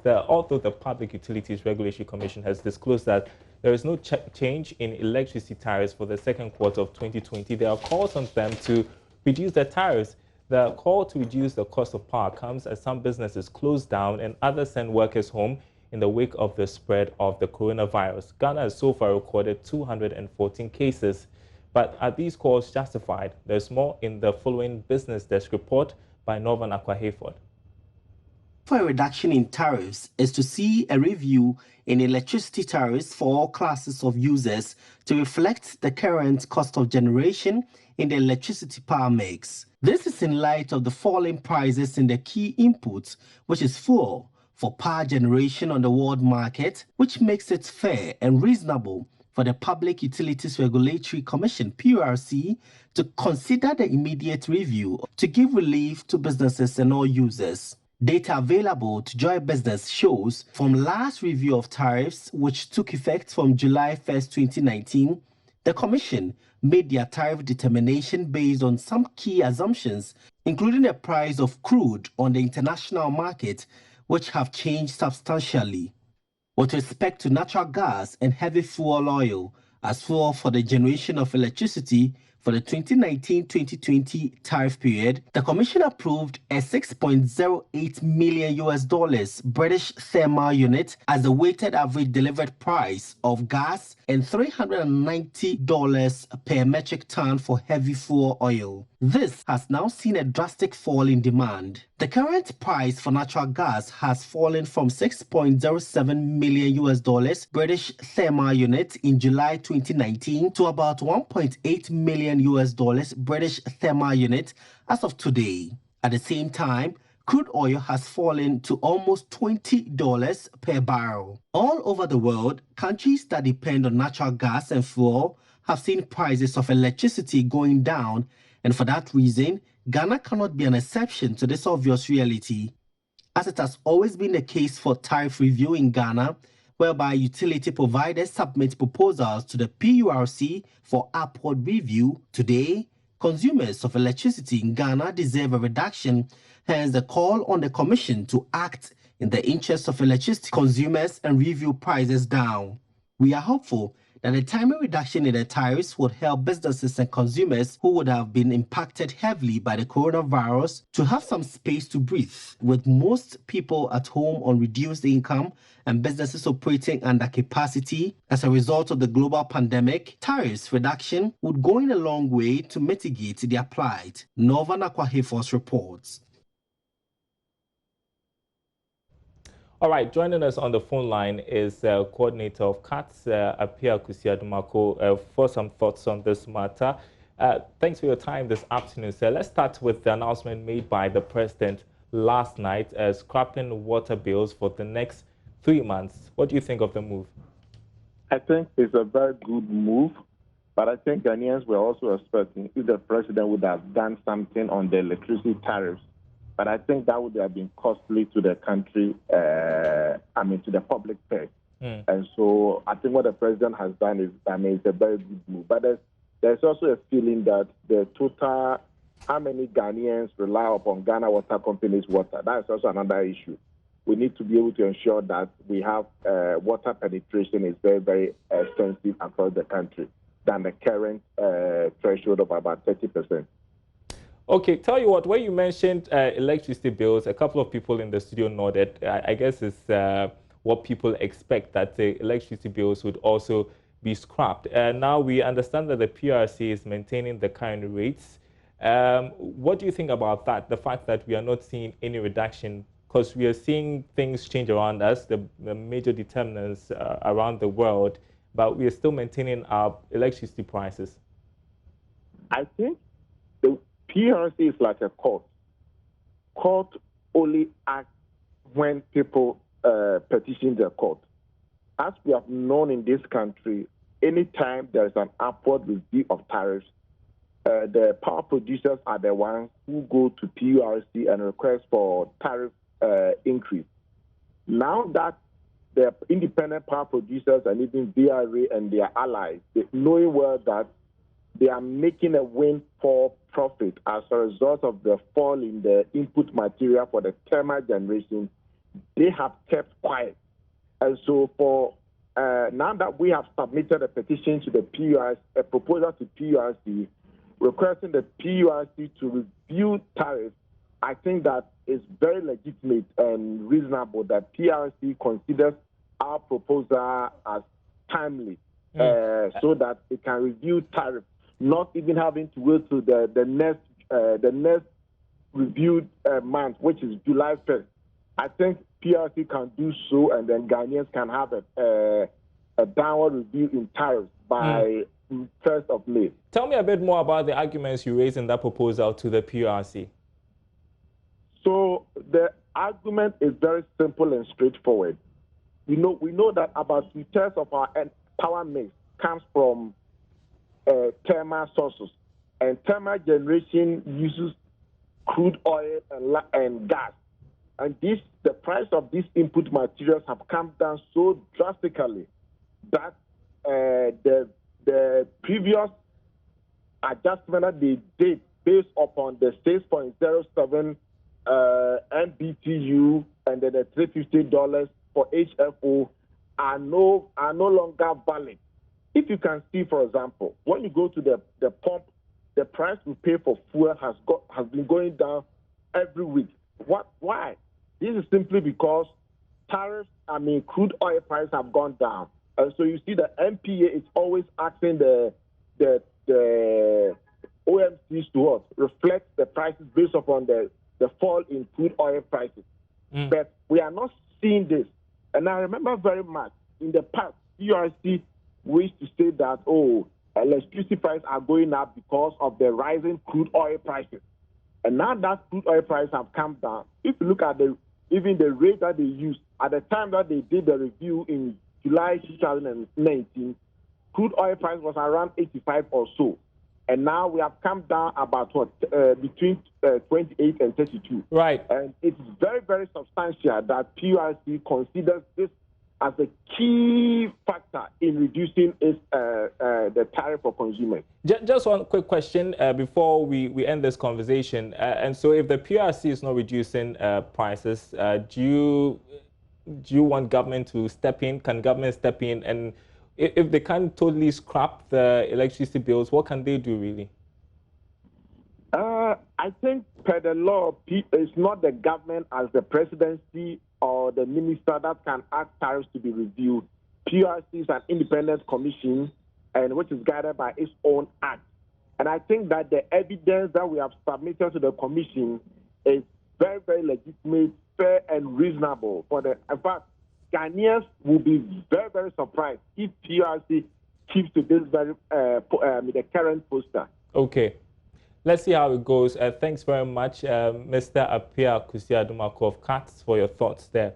although the Public Utilities Regulatory Commission has disclosed that there is no change in electricity tariffs for the second quarter of 2020, there are calls on them to reduce their tariffs. The call to reduce the cost of power comes as some businesses close down and others send workers home in the wake of the spread of the coronavirus. Ghana has so far recorded 214 cases. But are these calls justified? There's more in the following Business Desk report by Northern Aboagye-Wiafe. For a reduction in tariffs is to see a review in electricity tariffs for all classes of users to reflect the current cost of generation in the electricity power mix. This is in light of the falling prices in the key input, which is fuel, for power generation on the world market, which makes it fair and reasonable for the Public Utilities Regulatory Commission, PURC, to consider the immediate review to give relief to businesses and all users. Data available to Joy Business shows from last review of tariffs, which took effect from July 1st, 2019, the Commission made their tariff determination based on some key assumptions, including the price of crude on the international market, which have changed substantially. With respect to natural gas and heavy fuel oil as fuel for the generation of electricity for the 2019-2020 tariff period, the Commission approved a $6.08 million British thermal unit as the weighted average delivered price of gas and $390 per metric ton for heavy fuel oil. This has now seen a drastic fall in demand. The current price for natural gas has fallen from $6.07 million British thermal unit in July 2019 to about $1.8 million British thermal unit as of today. At the same time, crude oil has fallen to almost $20 per barrel. All over the world, countries that depend on natural gas and fuel have seen prices of electricity going down, and for that reason, Ghana cannot be an exception to this obvious reality. As it has always been the case for tariff review in Ghana, whereby utility providers submit proposals to the PURC for upward review, today, consumers of electricity in Ghana deserve a reduction, hence the call on the Commission to act in the interest of electricity consumers and review prices down. We are hopeful that a timely reduction in the tariffs would help businesses and consumers who would have been impacted heavily by the coronavirus to have some space to breathe. With most people at home on reduced income and businesses operating under capacity as a result of the global pandemic, tariffs reduction would go in a long way to mitigate their plight. Northern Aboagye-Wiafe reports. All right, joining us on the phone line is coordinator of CATS, Apia Kusiadumako, for some thoughts on this matter. Thanks for your time this afternoon, sir. Let's start with the announcement made by the president last night, scrapping water bills for the next 3 months. What do you think of the move? I think it's a very good move, but I think Ghanaians were also expecting if the president would have done something on the electricity tariffs. But I think that would have been costly to the country, to the public purse. And so I think what the president has done is, it's a very good move. But there's also a feeling that the total, how many Ghanaians rely upon Ghana Water Company's water, that's also another issue. We need to be able to ensure that we have water penetration is very, very extensive across the country than the current threshold of about 30%. Okay, tell you what, when you mentioned electricity bills, a couple of people in the studio nodded. I guess it's what people expect, that the electricity bills would also be scrapped. Now we understand that the PRC is maintaining the current rates. What do you think about that, the fact that we are not seeing any reduction? Because we are seeing things change around us, the major determinants around the world, but we are still maintaining our electricity prices. I think the PRC is like a court. Court only acts when people petition the court. As we have known in this country, anytime there is an upward review of tariffs, the power producers are the ones who go to PURC and request for tariff increase. Now that the independent power producers and even VRA and their allies, knowing well that they are making a windfall profit as a result of the fall in the input material for the thermal generation, they have kept quiet. And so for now that we have submitted a petition to the PURC, a proposal to PURC, requesting the PURC to review tariffs, I think that it's very legitimate and reasonable that PURC considers our proposal as timely, so that it can review tariffs, not even having to wait to the next reviewed month, which is July 1st. I think PRC can do so, and then Ghanaians can have a downward review in tariffs by 1st of May. Tell me a bit more about the arguments you raised in that proposal to the PRC. So the argument is very simple and straightforward. We know that about 2/3 of our power mix comes from thermal sources, and thermal generation uses crude oil and gas. And the price of these input materials have come down so drastically that the previous adjustment that they did based upon the 6.07 MBTU and then the $350 for HFO are no longer valid. If you can see, for example, when you go to the pump, the price we pay for fuel has been going down every week. Why? This is simply because crude oil prices have gone down. And so you see the MPA is always asking the OMCs to reflect the prices based upon the fall in crude oil prices. But we are not seeing this. And I remember very much in the past, PRC wished to say that, electricity prices are going up because of the rising crude oil prices. And now that crude oil prices have come down, if you look at even the rate that they used at the time that they did the review in July 2019, crude oil price was around 85 or so. And now we have come down about between 28 and 32. Right. And it's very, very substantial that PURC considers this as a key factor in reducing the tariff for consumers. Just one quick question before we end this conversation. And so if the PRC is not reducing prices, do you want government to step in? Can government step in? And if they can't totally scrap the electricity bills, what can they do really? I think per the law, it's not the government as the presidency or the minister that can ask tariffs to be reviewed. PURC is an independent commission, and which is guided by its own act. And I think that the evidence that we have submitted to the commission is very, very legitimate, fair, and reasonable. In fact, Ghanaians will be very, very surprised if PURC keeps to this the current poster. Okay. Let's see how it goes. Thanks very much, Mr. Appiah Kusi Adumaku of CATS, for your thoughts there.